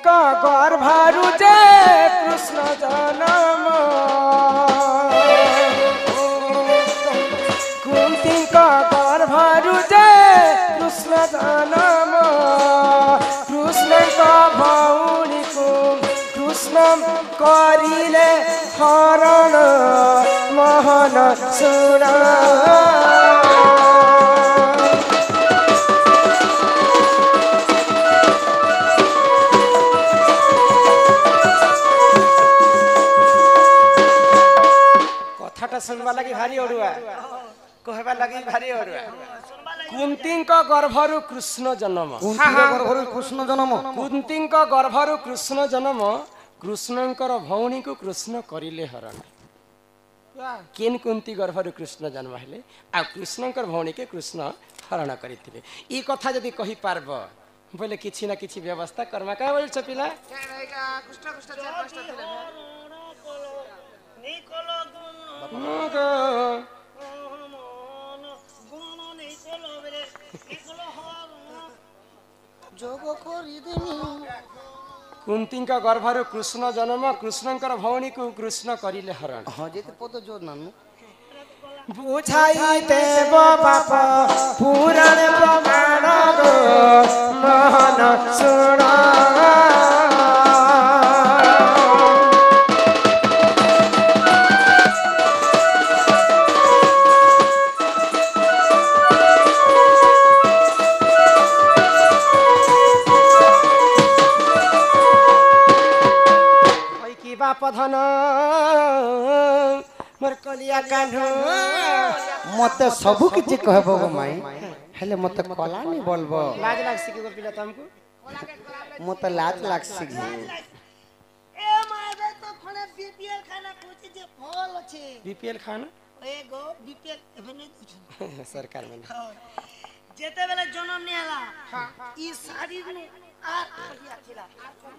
का गर्भरु जे कृष्ण जन्म कुंती का गर्भरु जे कृष्ण जन्म कृष्ण का भौणी को कृष्ण करिले हरण मोहन सुना सुनवा लगी भारी ओडुआ कहबा लगी भारी ओडुआ कुंती का गर्भरु कृष्ण जन्म कुंती का गर्भरु कृष्ण जन्म कृष्णंकर भौणी को कृष्ण करिले हरण केन कुंती गर्भरु कृष्ण जन्म हेले आ कृष्णंकर भौणी के कृष्ण हरण करिथिले ई कथा जदी कहि पारब बोले किछि ना किछि व्यवस्था कर्मा का बोल छपिला कृष्ण कृष्ण चार पांचटा थिले निकोलो कुंती का गर्भरु कृष्ण जन्म कृष्णंकर भौणी को कृष्ण करिले हरण हाँ जे पद जोर नानु बुझाई देव बाप पुराण प्रमाण मोहन सुना धन मोर कलिया कान्ह मते सबु किछि कहबो गो माई हेले मते कला नि बोलबो लाज लागसी कि गो पिला तुमको मते लाज लागसी ए माय बे तो खने बीपीएल खाना पूछि जे फल अछि बीपीएल खाना ए गो बीपीएल एबे नै पूछु सरकार में जेते बेले जन्म नि हला ई शरीर ने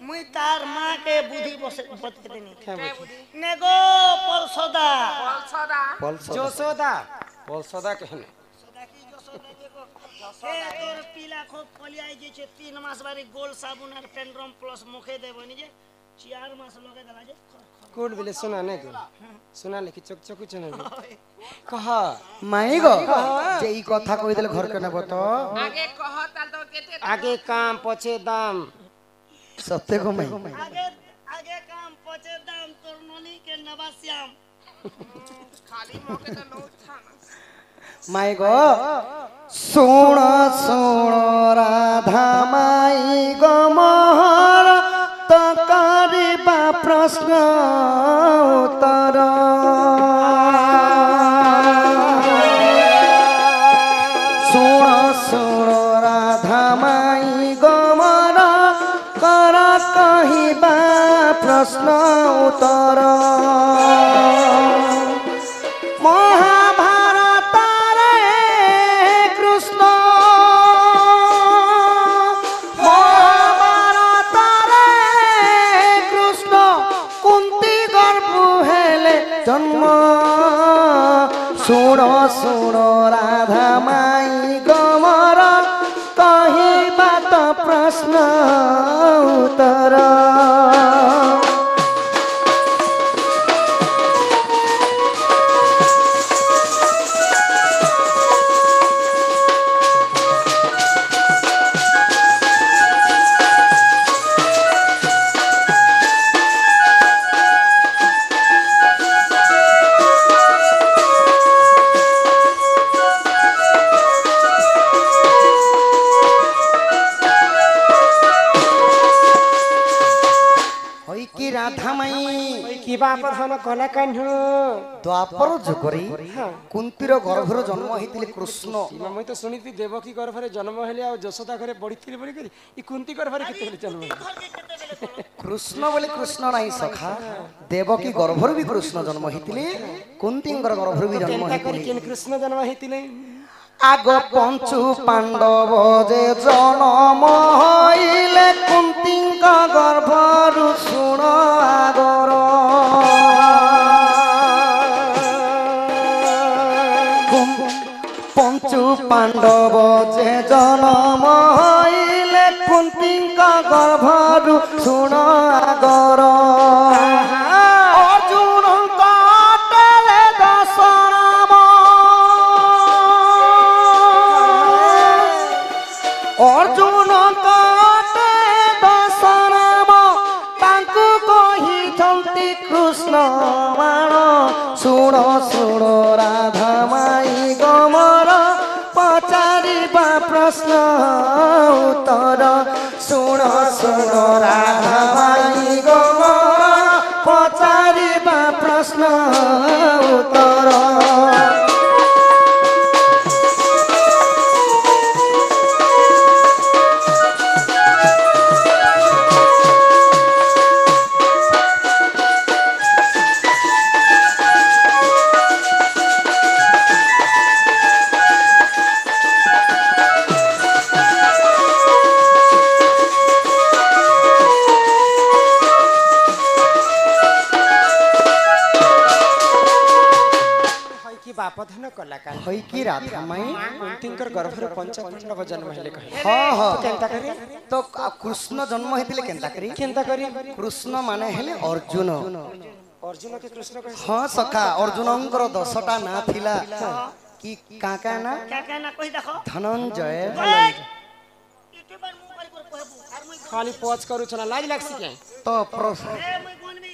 मुई तार मां के बुद्धि बतके देनी ने गो पलसोदा जोसोदा पलसोदा कहने सोदा की जोसोदा देखो ए तोर पीला खो पलियाई जे छे 3 मास बारी गोल साबुन और पेंड्रम प्लस मुखे देबनी जे 4 मास लगे देला जे कोड बिले सुना ने गो सुना लेखि चक चक चने कहा माई गो जे ई कथा कहि देले घर के नेबो तो आगे कह ताल तो केते आगे काम पछे दाम सत्य को मैं आगे आगे काम पछे दाम तोर ननी के नवाश्याम खाली मौके तो लो था माई गो सुण सुण राधा माई गो मोहर तो करिबा प्रश्न उत्तर सुण सुण राधा माई गो मोहर कर कहिबा प्रश्न उत्तर सुण सुण राधा माई गमर कहिबा तो प्रश्न उत्तर द्वापर जुगरी कुंतीर गर्भर जन्म होइतिले कृष्ण मैं तो सुनिति देवकी गर्भरे जन्म हेले आ यशोदा घरे बढितिले बढि करी ई कुंती गर्भरे केते जन्म कृष्ण बोले कृष्ण नाही सखा देवकी गर्भर भी कृष्ण जन्म होइतिले कुंतींगर गर्भर भी जन्म होइतिले केन कृष्ण जन्म होइतिले आग पंचु पांडव जे जन्म होइले कुंतींका गर्भरु सुण आगर पंचु पांडव जे जन्म होइले कुंती कुंतीଙ୍କ गर्भरु सुण आगर अर्जुनଙ୍କ ଅଟରେ ଦଶନାମ अर्जुनଙ୍କ ଅଟରେ ଦଶନାମ ତାଙ୍କୁ କହିଛନ୍ତି କୃଷ୍ଣ ବାଣ ଶୁଣ ଶୁଣ ରାଧା ମାଇ ଗମର पचारिबा प्रश्न उत्तर सुन सुन राधा माई गमर पचारिबा प्रश्न उत्तर बापधन कला का होई की राधा माई कुंतींकर गर्भर पंचपांडव जन्म हेले कहे हां हां केनता करी तो कृष्ण जन्म हेतिले केनता करी कृष्ण माने हेले अर्जुन अर्जुन के कृष्ण कहे हां सखा अर्जुनंकर 10टा ना थिला कि काका ना कहि देखो धनंजय यूट्यूबर मु करि कर कहबू आर मुई खाली पॉज करू छना लाज लागसी के तो प्रश्न ए मुई बोलबी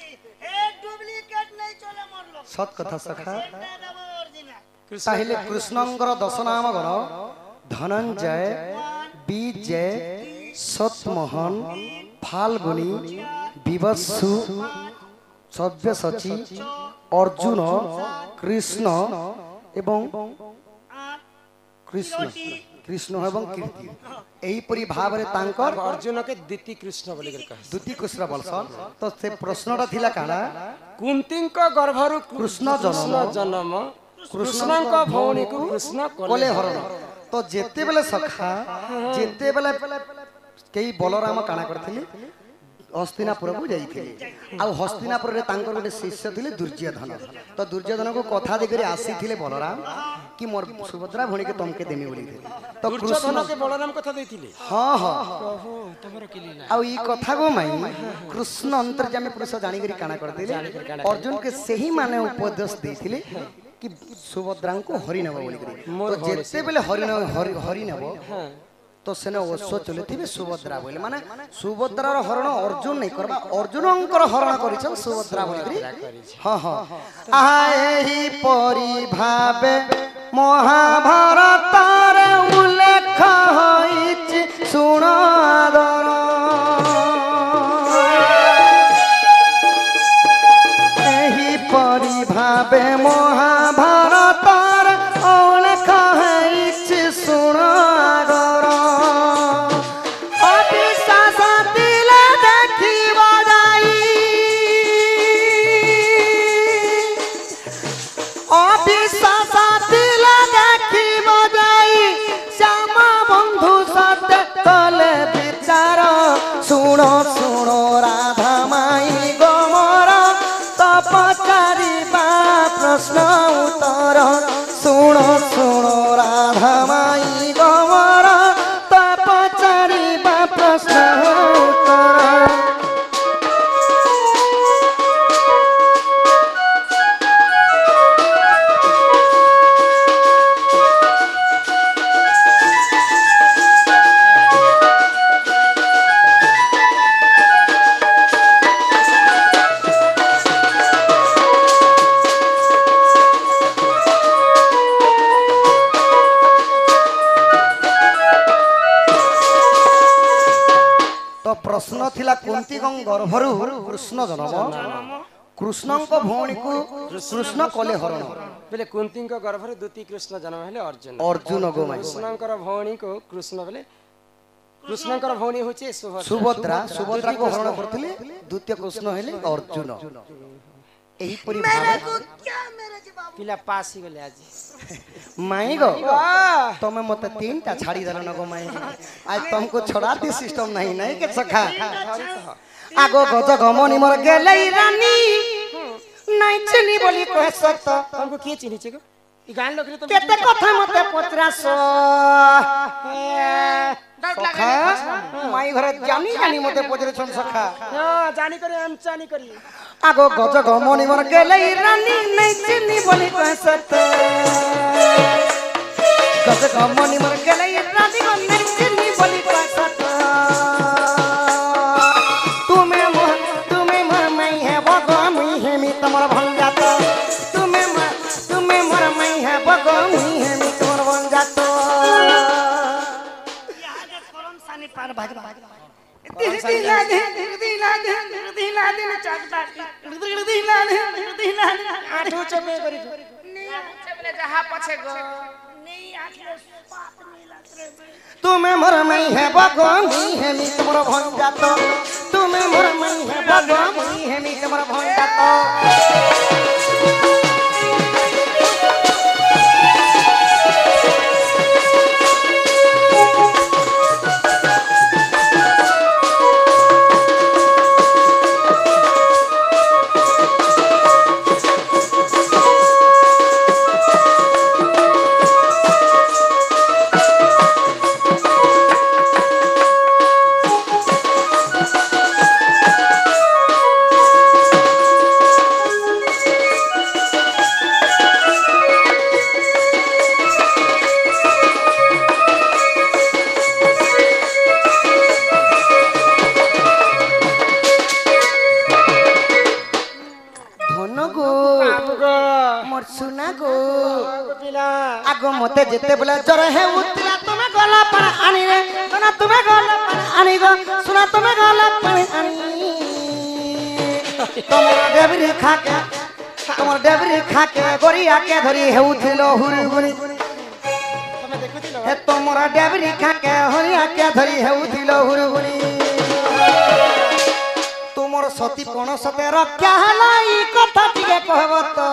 ए डुप्लीकेट नहीं चले मोर लोग सत कथा सखा ओरिजिनल ताहिले कृष्णंकर 10 नाम गण धनंजय विजय सतमोहन फाल्गुनी विवत्सु सव्यसची अर्जुन कृष्ण एवं कृष्ण कृष्ण एवं कीर्ति एही परी भाव रे तांकर अर्जुन के द्वितीय कृष्ण बोली कर कहे द्वितीय कृष्ण बलसन तो से प्रश्नटा थिला काना कुंतींक गर्भरु कृष्ण जन्म कृष्णंक भौणी को कृष्ण कोले हरण तो जेते बेले सखा जेते बेले केई बलराम काना करथिले हस्तिनापुर को जाइथिले आ हस्तिनापुर रे तांकर गोटे शिष्य थिले दुर्योधन तो दुर्योधन को कथा दे करे आसीथिले बलराम कि मोर सुभद्रा भणी के तमके देमी बोली तो दुर्योधन के बलराम कथा देथिले हां हां ओहो तमरो किलीला आ ई कथा को माई कृष्ण अंतर्यामी पुरुष जानि करी काना करथिले अर्जुन के सही माने उपदेश देथिले कि सुभद्रा को हरि नब बोली करी तो जेते बेले हरि नब तो सेने अश्व चलुथिबे सुभद्रा बोले माने सुभद्रार हरण अर्जुन नहीं करबा अर्जुनंकर हरण करिछन सुभद्रा बोली करी हां हां आही परि भाबे महाभारत रे उल्लेख होइछि सुन आदर एही परि भाबे महाभारत रे उल्लेख होइछि सुन आदर अविश्वास दिले देखिब जाई अविश्वास दिले देखिब जाई श्यामा बंधु सत्य कले विचार सुन सुन राधा माई गमर तपचारिबा प्रश्न उत्तर सुन सुन राधा माई गमर तपचारिबा प्रश्न उत्तर प्रश्न थिला कुंती गर्भरु कृष्ण जन्म कृष्णंक भौणी को कृष्ण कले हरण बेले कुंतींक गर्भर द्वितीय कृष्ण जन्म हेले अर्जुन अर्जुन गो माई कृष्णंकर भौणी को कृष्ण बेले कृष्णंकर भौणी होचे सुभद्रा सुभद्रा को हरण करथिले द्वितीय कृष्ण हेले अर्जुन एही परि भाव पिला पास ही गले आज माई गो तमे मते तीनटा छाड़ी देलन गो माई आज तुमको छोड़ाती सिस्टम नहीं नहीं के सखा आगो गज गमनी मोर गेलै रानी नहीं चिनी बोली कह सकता तुमको के चिनी छे गो ଇ ଗାଁ ଲୋକରେ ତ କେତେ କଥା ମତେ ପଚରାସ ସଖା ମାଇ ଘରେ ଜାନି ଜାନି ମତେ ପଚରେଛନ୍ ସଖା ହଁ ଜାଣି କରି ଆମ ଜାଣି କରି আগো গজ গমনি মর গেলে রানী নাই চিনি বলি কসত গজ গমনি মর গেলে রানী নাই চিনি বলি কসত তুমি মর মাই হে বগ মুই হে মি তোমার ভঞ্জাত তুমি মর মাই হে বগ মুই হে মি তোমার ভঞ্জাত আগে করম সানি পার ভাজবা আঠু চপে করি তুমি মোর মাই হে বগ মুই হে মি তোমার ভঞ্জাত তুমি মোর মাই হে বগ মুই হে মি তোমার ভঞ্জাত আগো মতে যেতে বলে জ্বর হে উতলা তুমি গলা পার আনি রে সোনা তুমি গলা পার আনি গো সোনা তুমি গলা পার আনি তোমার ডেবরি খাকে গড়িয়াকে ধরি হেউছিল হুরগুনি তুমি দেখুছিল হে তোমার ডেবরি খাকে হরিয়াকে ধরি হেউছিল হুরগুনি তোমার সতী কোন সতে রক্ষা হলা ই কথা টিকে কহব তো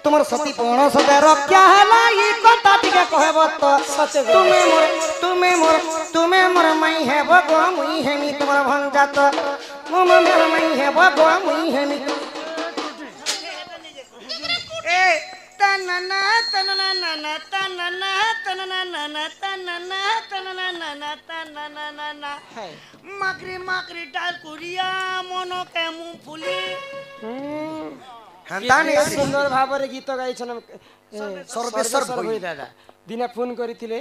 তোমার সতী কোন সতে রক্ষা হলা ই কথা টিকে কহব তো তুমি মোর মাই হে বগ মুই হেমি তোমার ভঞ্জাত মোর মাই হে বগ মুই হেমি এ তানানা তানানা নানা তানানা তানানা নানা তানানা তানানা নানা তানানা নানা মাকরি মাকরি ডাল কুরিয়া মনো কেমু ফুলি হান্তানে সুন্দর ভাবে গীত গাইছন সর্বেশ্বর ভই দাদা দিনে ফোন করিଥିଲେ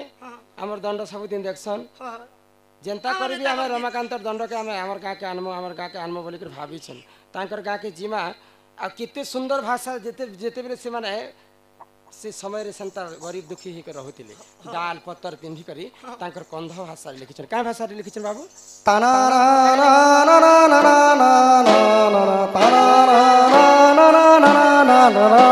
আমার দণ্ড ସବୁদিন দেখছন যেন্তা করবি আমার রমাকান্তর দণ্ডকে আমি আমার গাঁকে আনমো বলি করে ভাবিছন তাঙ্কর গাঁকে জিমা আর কেতে সুন্দর ভাষা যেতেবেলে সেমানে से समय रे संता गरीब दुखी ही कर रहुतिले दाल पत्तर पिंधि करी तांकर कंध भाषा रे लिखिछन का भाषा रे लिखिछन बाबू ताना ना ना ना ना ना ना ना ताना ना ना ना ना ना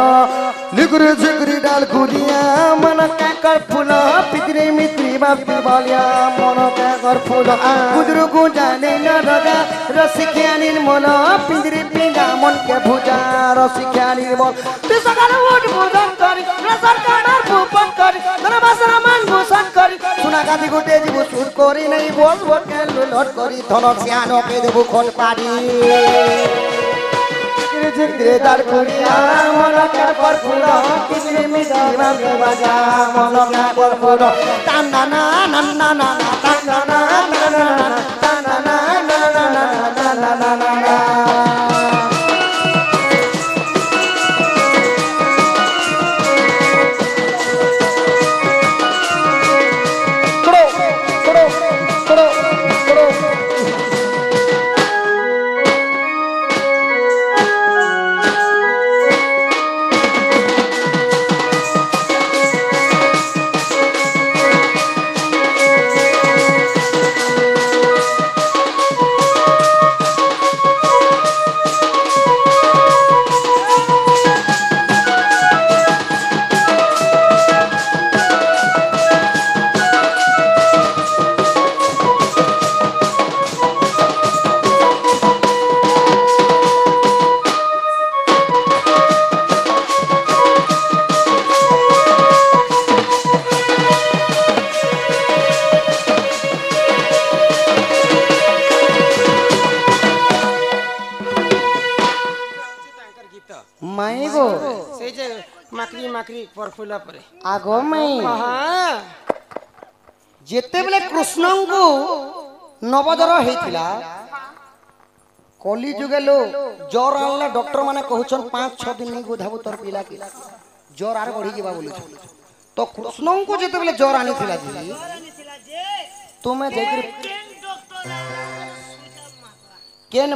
लिगुरे जिगरी डाल गुरिया मन का कर फूला पितरे मित्री बापी बालिया मन का कर फूला गुजरू गुजाने न रगा रसिख्यानी मन पिंजरे पिंगा मन के भुजा रसिख्यानी मन तू सकाल उठ भोजन करी रसर कानार भूपन करी धन बासरा मान भूषण करी सुना गादी गुटे जीव सुर करी नहीं बोल बोल के लुलट करी धन सियानो के देबु खोट पारी जिगरे दार कुरिया मन का पर फूला किसरे मिठी बाबे बाजा मन का पर फूला ताना ना ना ना ना ताना ना ना ना ताना ना ना ना ना ना ना ଚାକିରି ମାକିରି ପରଫୁଲା ପରେ ଆଗ ମାଇଁ ହଁ ଯେତେବେଳେ କୃଷ୍ଣଙ୍କୁ ନବଜର ହେଇଥିଲା କଲି ଯୁগে लो জ্বর আনলে ডক্টর মানে কହୁছন 5-6 দিন नहीं गोधाबू तोर पिला के জ্বর আর बढ़ी जीवा बोलु तो कृष्णଙ୍କୁ ଯେତେବେଳେ জ্বর ଆଣିଥିଲା ଜି ତୁମେ ଯାଇକରି केन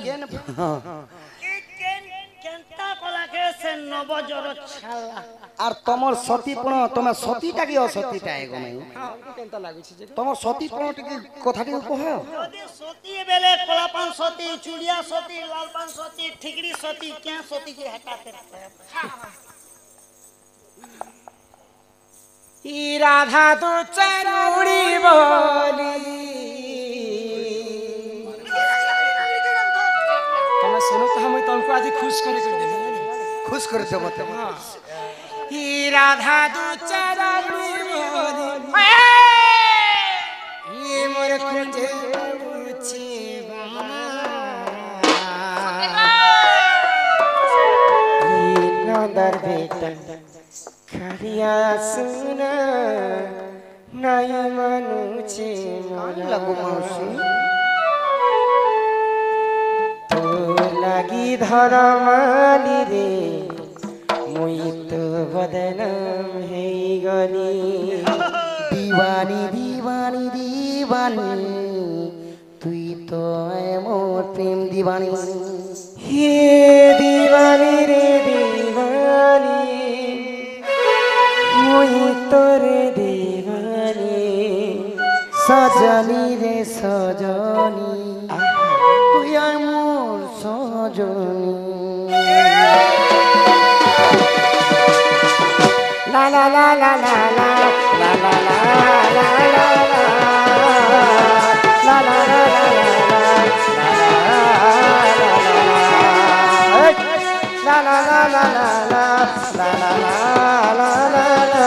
केनता कलाके से नवजर छाला আর তোমার সতীপণ তোমার সতীটা কি অসতীটা এগো নাই কেনতা লাগুছি যে তোমার সতীপণ টিকে কথাটি কহ যদি সতী বেলে কলাপান সতী চুড়িয়া সতী লালপান সতী ঠিকড়ি সতী क्या সতী के हटाते ই রাধা তো চরুড়ি বলি তুমি শুনো তো আমি তোমাকে আজ খুশ করে দেব खुश कर देब ते ই রাধা তো চরুড়ি বলি ই মোর খুঁজে উছি नंदर बेटा खरिया सुना नहीं मनुचे लगो मौसी तो लगी धरमाली रे मुई तो बदनाम है गनी दीवानी दीवानी दीवानी तुई तो मोर प्रेम दीवानी हे दीवानी रे दीवानी मुई तोरे दीवानी सजनी रे सजनी तुई मोर सजनी ला ला ला ला ला ला ला ला ला ला ला ला ला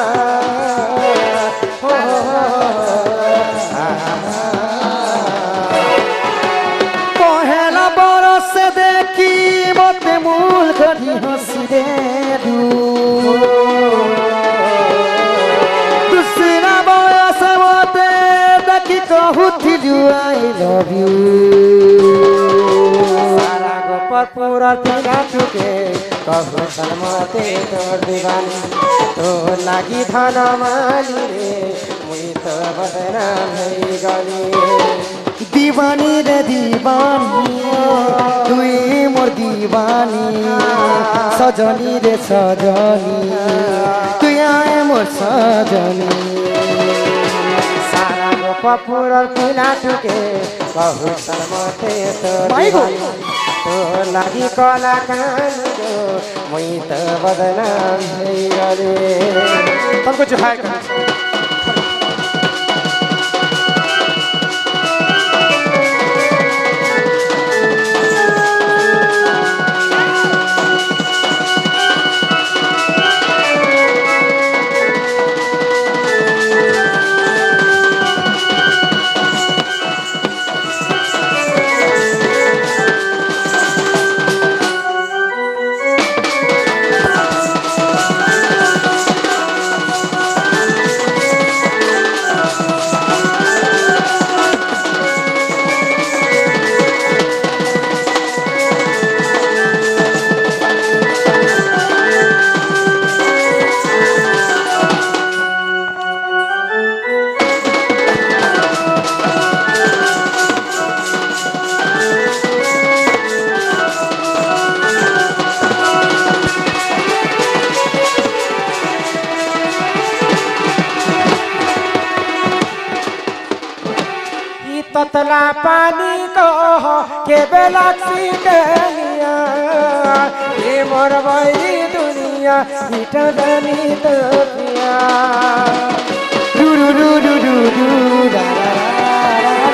पहला बरस देखी मते मूल करी हंसी दे दूसरा बरस मते देखी कहूथी आई लव यू पूरा तेरा चुके कहू सलमते तोर दीवानी तो लागी धन माली रे मुई तो बदनाम है गली दीवानी रे दीवानी तुई मोर दीवानी सजनी रे सजनी तुई आए मोर सजनी सारा पूरा तेरा चुके कहू सलमते तोर दीवानी तो लागी कला कान जो मुई तो बदनाम है गली तुमको जो है ततला पानी को के बेलाक्सी कनिया ये मोर भाई दुनिया इटा दनी तो पिया रू रू रू रू रू रू रा रा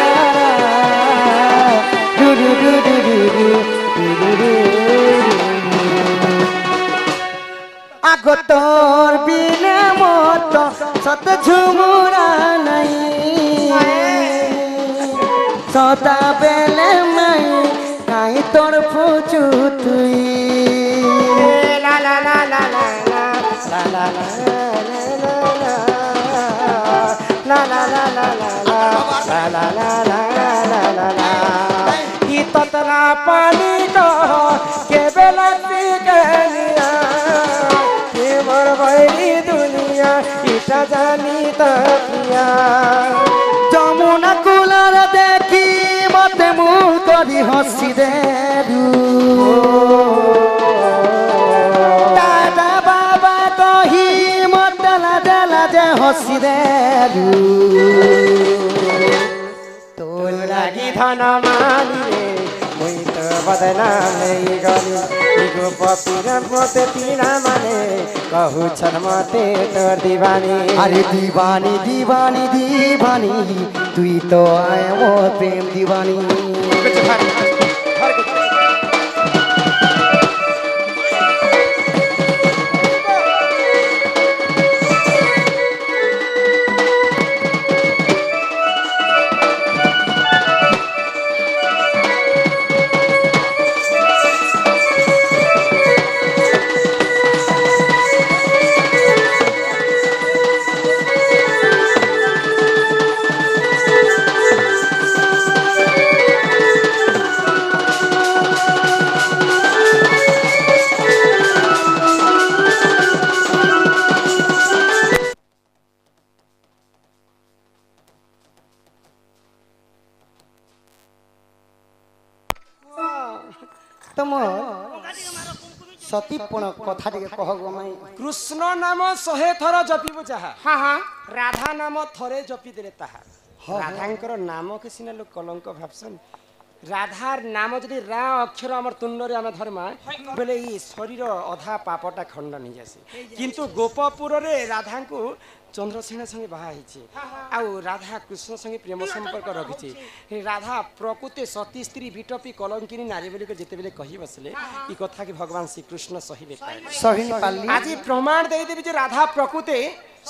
रा रू रू रू रू रू रू आगो तोर बिना मत सत झुमुरा नहीं सदा बेले मैं काई तोर पूछू तुई ला ला ला ला ला ला ला ला ला ला ला ला ला ला ला ला ला ला ला ला ई ततरा पानी को के बेलती गलिया के मोर भैरी दुनिया इटा जानी तकिया যমুনা কুলার দেখি মতে মূল করি হসি দে দাদা বাবা কহি মতে লাজে লাজে হসি দে তোর লাগি ধন মানি রে মুই তো বদনাম নেই গলি ইগো পপির মতে তিনা মানে कहू छन मते तोर दीवानी अरे दीवानी दीवानी दीवानी तुई तो आए वो प्रेम दीवानी तुम सतीपण कथा टिके कह गो माई कृष्ण नाम 100 थर जपिबु जाहा हां हां राधा नाम थरे जपि देले ताहा राधांकर नाम के सिना लोक कलंक भाबसन राधार नाम जदि रा अक्षर हमर तुंडरे हम धर्मा बेले ई शरीर अधा पापटा खंडन नि जासी किंतु गोपपुर रे राधा को चंद्रसेना संगे बाहा हिची आ राधा कृष्ण संगे प्रेम संपर्क रखिची राधा प्रकृति सती स्त्री विटपी कलंकिनी नारी बोली जेते बेले कहि बसले ई कथा कि भगवान श्री कृष्ण सही पाली आज प्रमाण दे देबी जे राधा प्रकृति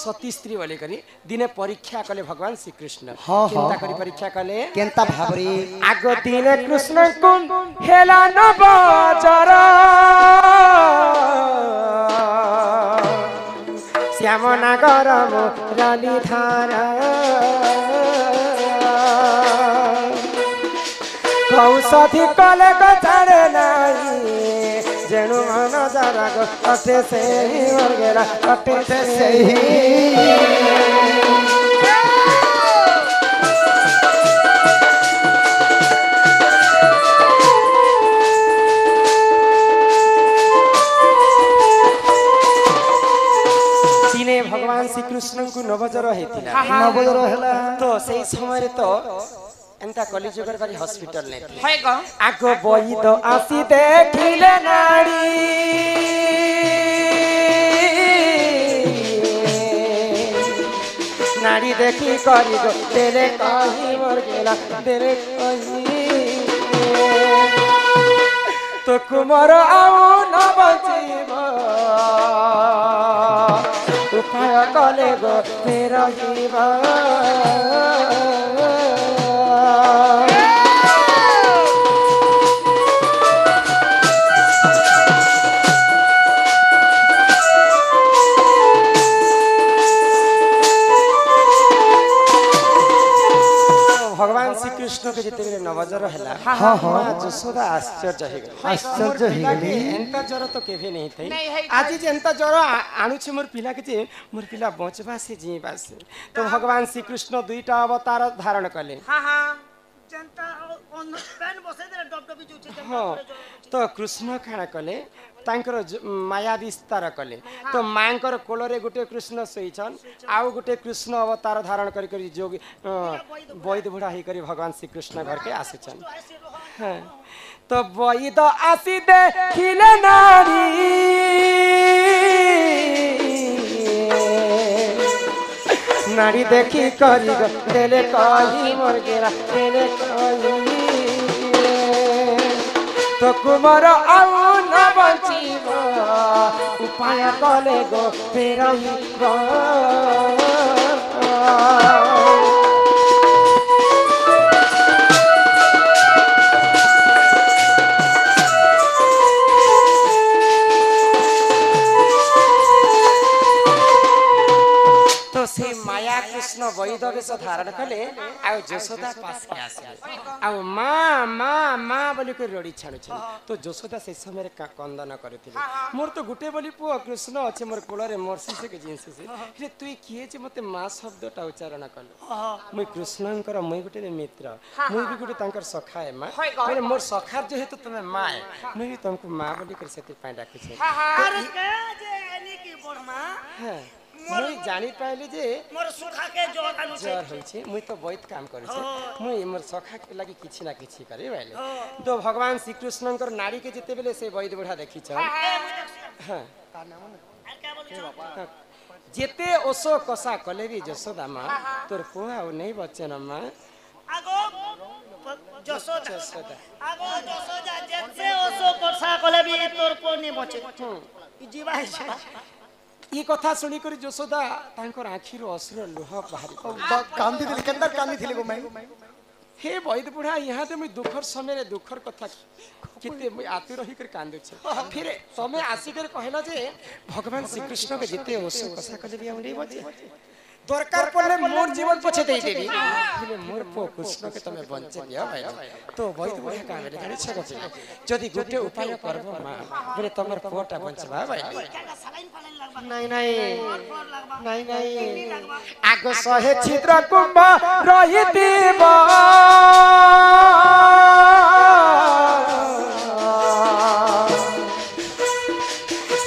सती स्त्री बोले करी दिने परीक्षा कले भगवान श्री कृष्ण केनता करी परीक्षा कले केनता भाबरी आगो दिने कृष्ण को हेला न बजरा श्यामना गरम रानी धारा कौशधि कले गचारे नाही जेणु मन जरा गो अटे से वगैरा अटे से भगवान श्री कृष्ण को नवजर हेला तो सही समय तो एंता कलिजुगर बारी हॉस्पिटल ने आगो बईद आसी देखिले नाड़ी नाड़ी देखी करी गो तेरे कही मर गेला तेरे कही तो कुमार आउ न बचीबा उपाय कले गो तेरा जीवा भगवान श्री कृष्ण के जिते नवजर है जशोदा आश्चर्य हो गई एंता जर तो केभे नहीं थई आज जे एंता जर आणु छ मोर पिला के मोर पिला बचबा से जीवा से तो भगवान श्री कृष्ण दुईटा अवतार धारण कले जनता ऑन पेन बसे दे डबडबी जुचे हां तो कृष्ण खाना कले तांकर माया विस्तार कले तो मांकर कोलरे गुटे कृष्ण सोईछन आउ गुटे कृष्ण अवतार धारण करी करी जोगी वैद बुढ़ा ही करी भगवान श्री कृष्ण घर के आसेछन हां तो वैद आसी दे खिले नारी नारी देखी करी देले कही मोर गेरा देले कही तो कुमार आउ न बचीब उपाय कले गो फेरही से माया कृष्ण वैद ବୈଦ ବେଶ ଧାରଣ କଲେ ଆଉ ଯଶୋଦା ପାଶେ ଆସିଲେ ଆଉ ମା ମା ମା ବୋଲି କରି ରଡ଼ି ଛାଣୁଛନ୍ତି। ତ ଯଶୋଦା ସେ ସମୟରେ କନ୍ଦନ କରୁଥିଲେ ମୋର ତ ଗୋଟେ ବୋଲି ପୁଅ କୃଷ୍ଣ ଅଛି ମୋର କୋଳରେ ମର୍ସିକି ଜିନିଷ ହେଲେ ତୁଇ କିଏ ଯେ ମତେ ମା ଶବ୍ଦଟା ଉଚ୍ଚାରଣ କଲୁ ମୁଇଁ କୃଷ୍ଣଙ୍କର ମୁଇଁ ଗୋଟେ ମିତ୍ର ମୁଇଁ ବି ଗୋଟେ ତାଙ୍କର ସଖା ଏ ମା ବୋଲେ ମୋର ସଖାର ଯେହେତୁ ତମେ ମା ମୁଇଁ ବି ତମକୁ ମା ବୋଲି କରି ସେଥିପାଇଁ ଡାକୁଛି। मुई जानी पाइली जे मोर सुखा के जोर जोर होइछे मुई तो बहुत काम करे छे मुई मोर सखा के लागि किछि ना किछि करे बाइले तो भगवान श्री कृष्णकर नाड़ी के जते बेले से वैद बुढ़ा देखि छ हां जेते ओसो कसा कले भी जसोदा मां तोर पुआ नहीं बच्चन मां आगो जसोदा आगो जसोदा जेते ओसो कसा कले भी तोर पो नहीं बचे ई जीवा है ये कथा सुनी कर जसोदा तांकर आखिर अश्रु लुह बाहरी कांदी दिल के अंदर कांदी थिले गो मैं हे वैद बुढ़ा यहाँ तो मुझे दुखर समय दुखर कथा कितने मुझे आतु रही कर कांदे छे फिर तमे आसिकर कहला जे भगवान श्री कृष्ण के जिते ओसो कसा कले भी हम नहीं बचे दरकार पड़ले मोर जीवन पछे दे देबी फिर मोर पो कृष्ण के तमे बंचे दिया भाई तो वैद बुढ़ा का बेले जानि छ गजे जदी गोटे उपाय करबो मां बोले तमर पोटा बंचबा भाई नहीं नहीं नहीं नहीं आग सहे छिद्र कुंभ रही देव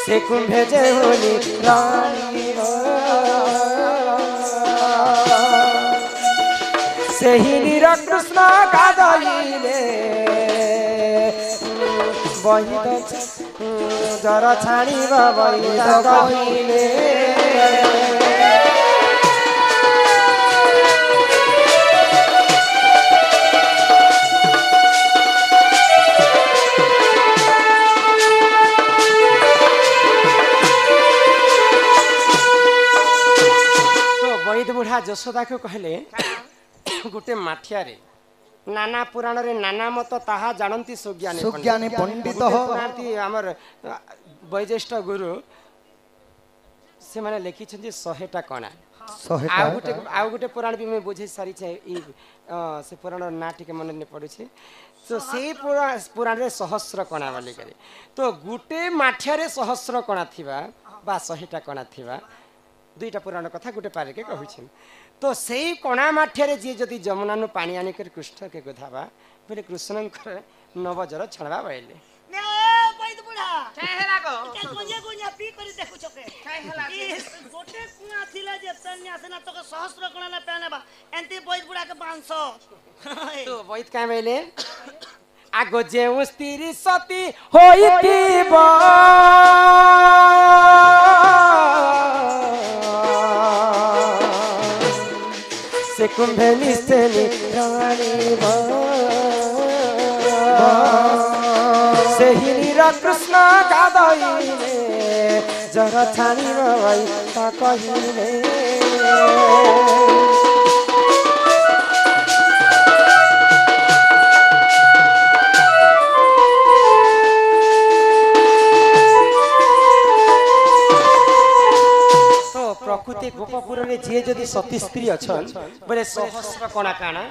से कुंभे जे होली रानी से ही नीर कृष्ण गाधइले बहिद जरा छाणी बहिद कहिले तो वैद बुढ़ा जसोदा को कहले गोटे माठिया रे नाना पुराण रे नाना मत ताहा जानती सुज्ञानी पंडित हमर वैज्येष्ठ गुरु से माने लिखि छथि 100टा कणा आ गोटे पुराण भी मैं बुझे सारी छे से पुराण ना टिके मन ने पड़े छे तो से पुराण रे सहस्र कणा वाली करे तो गोटे माठिया रे सहस्र कणा थिबा बा 100टा कणा थिबा दुईटा पुराण कथा गोटे पारे के कहू छे तो सही कणा माठिया जी जदि जमुना नु पानी आनी कर कृष्ण के गोधावा बोले कृष्ण नवजर छणवा बैले वैद बुढ़ा कहला गो गुनिया गुनिया पी करी देखु छके कहला गोटे कुआ थिला जे सन्यास ना तो सहस्र कणा ना पेनेबा एंती वैद बुढ़ा के 500 तो वैद का बैले आगो जे स्त्री सती होइतिबा से कुंभे निस्तेनी रानी से ही नीर कृष्ण गाधइले जरा छाणी भाई ता कहिले प्रकृति गोपपुर में जी जदि सती स्त्री अच्छन बोले सहस्र कणा काना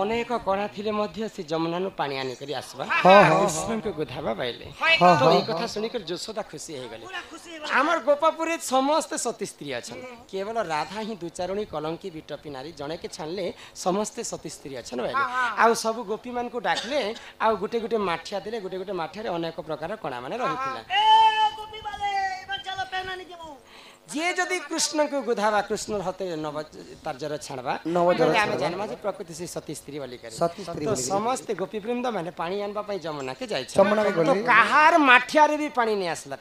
अनेक कणा थिले मध्य से जमुना नु पानी आनी करी आसबा कृष्ण को गोधाबा बैले तो ई कथा सुनी कर जसोदा खुशी हे गले हमर गोपपुर समस्त सती स्त्री अच्छन केवल राधा ही दुचारणी कलंकी बिटपी नारी जणे के छानले समस्त सती स्त्री अच्छन बैले आ सब गोपी मान को डाकले आ गुटे गुटे माठिया देले गुटे गुटे माठिया रे अनेक प्रकार कणा माने रहितिला ए गोपी वाले इबा चलो पेनानी जेबो जे जदि कृष्ण को गोधावा कृष्ण हते नव तारजर छाणबा नवजर आमे जन्म जे प्रकृति से सती स्त्री वाली करे तो समस्त गोपी वृंद माने पानी आनबा पई जमुना के जाय छ तो कहार माठिया रे भी पानी नै आसला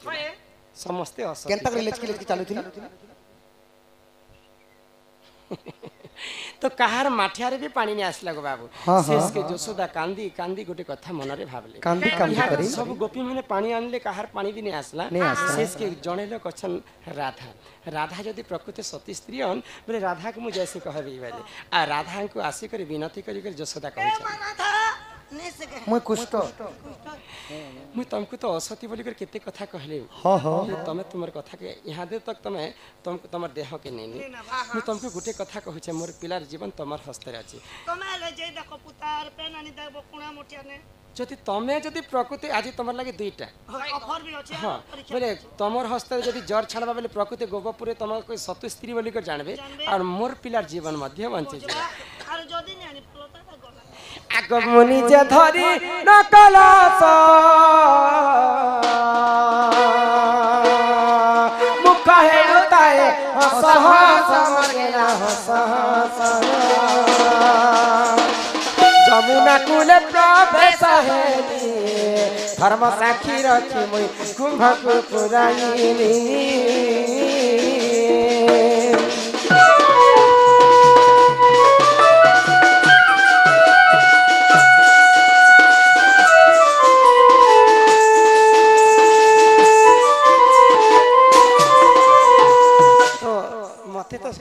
समस्त अस केनता कर लेचकी लेचकी चालू थी तो कहार माठिया रे भी पानी नै आसला गो बाबू शेष के जसोदा कांदी कांदी गोटे कथा मन रे भाबले कांदी कांदी करी सब गोपी माने पानी आनले कहार पानी भी नै आसला शेष के जणे लोग अछन राधा राधा जदि प्रकृति सती स्त्री हन बोले राधा को मु जैसे कहबी वाले आ राधा को आसी कर विनती करी कर जसोदा कहै छ राधा नहीं से के मुई कुष्ठ मुझे तुमको तो असती बोली कर केते कथा कहले हाँ हाँ तमे तुमर कथा के यहाँ दे तक तमे तुमर देह के नहीं मुझे तुमको गुटे कथा कहू छे मोर पिलार जीवन तुमर हस्ते अछि तमे ले जे देखो पुतार पेन आनी देबो कुणा मोटिया ने जदि तमे जदि प्रकृति आज तुमर लागि दुईटा ऑफर भी अछि हाँ बोले तुमर हस्ते जदि जर छाड़बा बोले प्रकृति गोबपुरे तुम कोई सतु स्त्री बोली कर जानबे और मोर पिलार जीवन मध्य बंचे जे और जदी ने आनी फलता का गला आगमनी जे धरी नकलास मुख हेलुताए हस हस मगेला हस हस जमुना कूले प्रवेश हेली धर्म साक्षी रखी मुई कुंभक पुराइली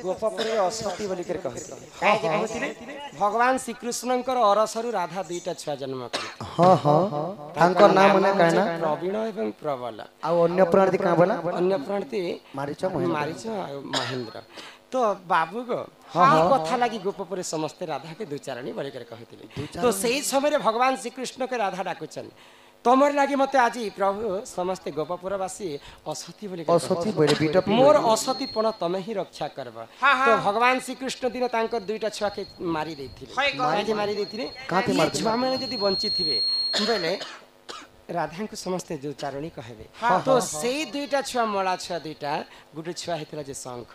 गोपपुर असती बोली कर कहते भगवान श्रीकृष्णकर अरसरु राधा दुईटा छुआ जन्म करते हाँ हाँ तांकर नाम मने कहना प्रवीण एवं प्रबल आ अन्य प्राणी का बोला अन्य प्राणी मारीच महेंद्र तो बाबू गो हाँ कथा लगी गोपपुर समस्ते राधा के दुचारणी बोली कर कहते तो सही समय भगवान श्रीकृष्ण के राधा डाकुचन तमर लागि मते आज प्रभु समस्त गोपपुरवासी असती बोली असती बोले बीटा मोर असतीपण तमे ही रक्षा करबा तो भगवान श्री कृष्ण दिन तांकर दुईटा छुआ के मारी देथिले मारी देथिले काते मार छुआ माने जदी बंची थिबे बेले राधा को समस्त जो चारणी कहबे तो सेई दुईटा छुआ मळा छुआ दुईटा गुटे छुआ हेतला जे शंख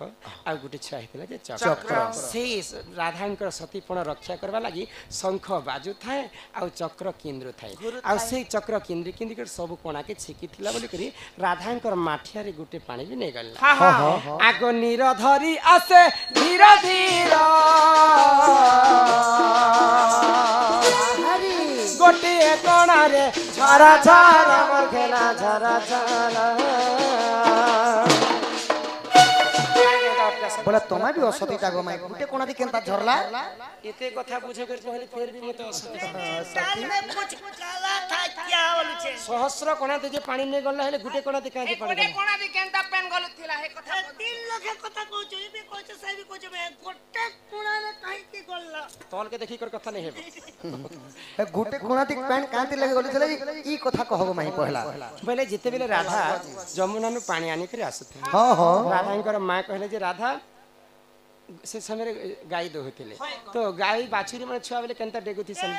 आ गुटे छुआ हेतला जे चक्र सेई राधांकर सतीपण रक्षा करबा लागि शंख बाजू थाए आ चक्र केंद्र थाए आ सेई चक्र केंद्र केंद्र कर सब कोणा के छिकी थिला बोली करी राधांकर माठिया रे गुटे पानी भी नै गल्ला आगो नीर धरी आसे धीर धीर गोटे कोणा रे झरा झरा मोर खेला झरा झरा बोला तमा भी असती जागो माई गुटे कोना दी केनता झरला एते कथा बुझे कर कहले फेर भी मते असती ताल में कुछ काला था क्या बोलु छे सहस्र कोना दे जे पानी नै गल्ला हेले गुटे कोना दे काहे जे पानी गुटे कोना दी केनता पेन गलु थिला हे कथा 3 लाख कथा कहू छी बे कहू छी साहेब कहू छी मैं गुटे कोना रे काहे के गल्ला तोल के देखी कर कथा नै हेबो गुटे कोना दी पेन कांति लगे गलु छले ई कथा कहबो माई पहला बोले जिते बेले राधा जमुना नु पानी आनी करे आसुथे हां हां राधांकर मां कहले जे राधा से समय गाय दोहतिले तो गाय बाछुरी मन छुआ बेले केनता डेगुथि सन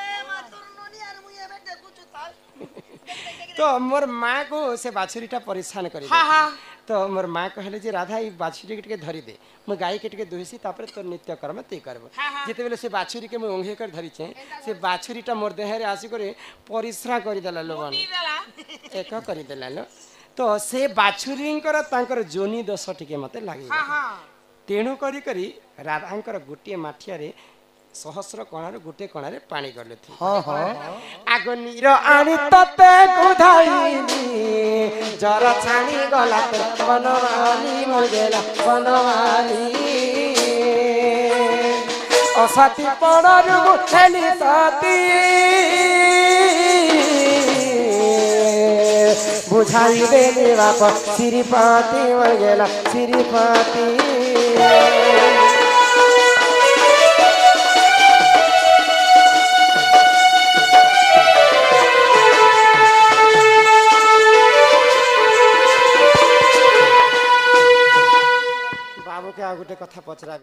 तो मोर मां को से बाछुरीटा परेशान करी तो मोर मां कहले जे राधा ई बाछुरी के धरी दे म गाय के दोहिसी तापर तो नित्य कर्म ते करबो जेते बेले से बाछुरी के म ओंघे कर धरी छे से बाछुरीटा मोर देह रे आसी करे परिश्रा करी देला लोगन एक करी देला लो तो से बाछुरींकर तांकर जोनी दोष टिके मते लागी तेणु करी करी राधांकर गोटे माठिया रे सहस्र कोणार गोटे कोणारे पानी गले थी हां हां आगो नीर आनी तते कुधाईनी जरा छानी गला तो बनवाली मगेला बनवाली असती पड़रु हेली सती बुझाई दे बाप श्रीपति मगेला श्रीपति बाबू के आ गोटे कथा पचरा